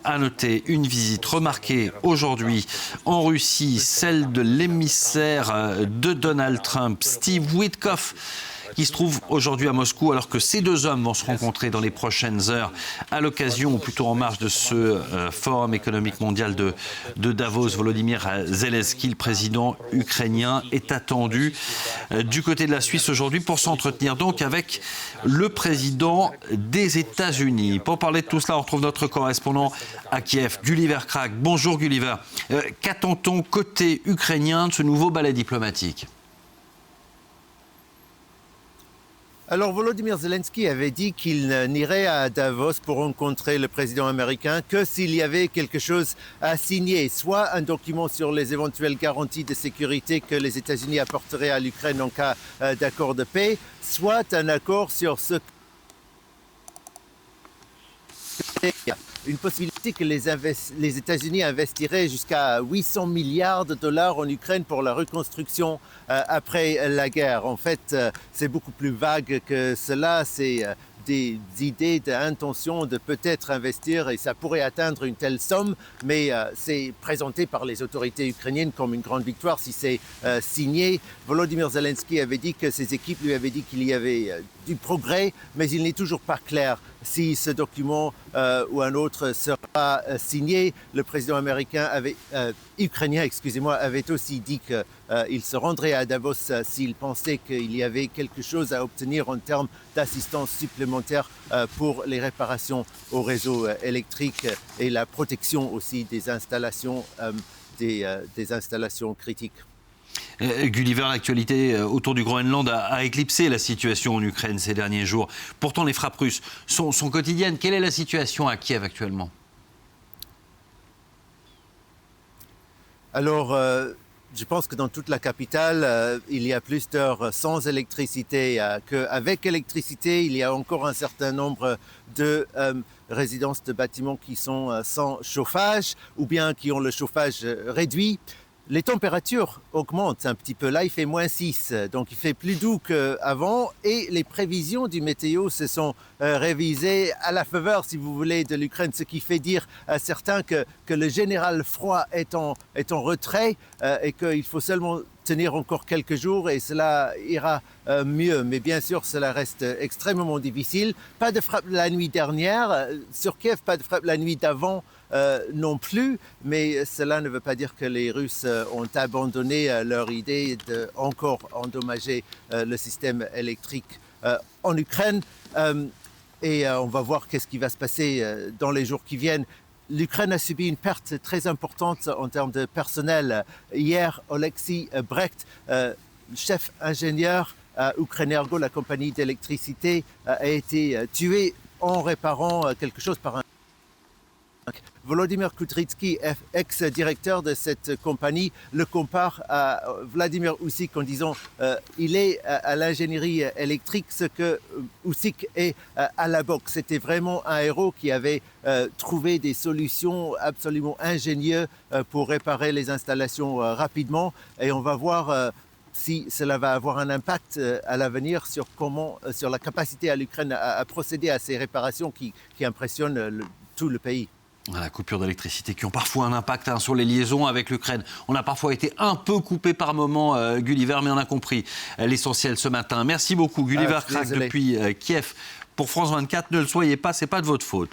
À noter une visite remarquée aujourd'hui en Russie, celle de l'émissaire de Donald Trump, Steve Witkoff, qui se trouve aujourd'hui à Moscou, alors que ces deux hommes vont se rencontrer dans les prochaines heures à l'occasion, ou plutôt en marge de ce forum économique mondial de Davos. Volodymyr Zelensky, le président ukrainien, est attendu du côté de la Suisse aujourd'hui pour s'entretenir donc avec le président des États-Unis. Pour parler de tout cela, on retrouve notre correspondant à Kiev, Gulliver Krak. Bonjour Gulliver. Qu'attend-on côté ukrainien de ce nouveau ballet diplomatique ? Alors Volodymyr Zelensky avait dit qu'il n'irait à Davos pour rencontrer le président américain que s'il y avait quelque chose à signer, soit un document sur les éventuelles garanties de sécurité que les États-Unis apporteraient à l'Ukraine en cas d'accord de paix, soit un accord sur ce une possibilité que les États-Unis investiraient jusqu'à 800 milliards de dollars en Ukraine pour la reconstruction après la guerre. En fait, c'est beaucoup plus vague que cela. C'est des idées d'intention de peut-être investir et ça pourrait atteindre une telle somme, mais c'est présenté par les autorités ukrainiennes comme une grande victoire si c'est signé. Volodymyr Zelensky avait dit que ses équipes lui avaient dit qu'il y avait du progrès, mais il n'est toujours pas clair si ce document ou un autre sera signé. Le président ukrainien avait aussi dit qu'il se rendrait à Davos s'il pensait qu'il y avait quelque chose à obtenir en termes d'assistance supplémentaire pour les réparations au réseau électrique et la protection aussi des installations, des installations critiques. Gulliver, l'actualité autour du Groenland a éclipsé la situation en Ukraine ces derniers jours. Pourtant, les frappes russes sont quotidiennes. Quelle est la situation à Kiev actuellement ? Alors, je pense que dans toute la capitale, il y a plus d'heures sans électricité qu'avec électricité. Il y a encore un certain nombre de résidences de bâtiments qui sont sans chauffage ou bien qui ont le chauffage réduit. Les températures augmentent un petit peu. Là, il fait -6, donc il fait plus doux qu'avant. Et les prévisions du météo se sont révisées à la faveur, si vous voulez, de l'Ukraine, ce qui fait dire à certains que le général froid est en retrait et qu'il faut seulement tenir encore quelques jours et cela ira mieux. Mais bien sûr, cela reste extrêmement difficile. Pas de frappe la nuit dernière sur Kiev, pas de frappe la nuit d'avant non plus, mais cela ne veut pas dire que les Russes ont abandonné leur idée d'encore endommager le système électrique en Ukraine. Et on va voir qu'est-ce qui va se passer dans les jours qui viennent. L'Ukraine a subi une perte très importante en termes de personnel. Hier, Oleksiy Brecht, chef ingénieur à Ukrenergo, la compagnie d'électricité, a été tué en réparant quelque chose par un... Volodymyr Kutritsky, ex-directeur de cette compagnie, le compare à Vladimir Usyk en disant il est à l'ingénierie électrique ce que Usyk est à la boxe. C'était vraiment un héros qui avait trouvé des solutions absolument ingénieuses pour réparer les installations rapidement. Et on va voir si cela va avoir un impact à l'avenir sur la capacité à l'Ukraine à procéder à ces réparations qui impressionnent tout le pays. La coupure d'électricité qui ont parfois un impact sur les liaisons avec l'Ukraine. On a parfois été un peu coupé par moment, Gulliver, mais on a compris l'essentiel ce matin. Merci beaucoup, Gulliver Krak, depuis Kiev. Pour France 24, ne le soyez pas, c'est pas de votre faute.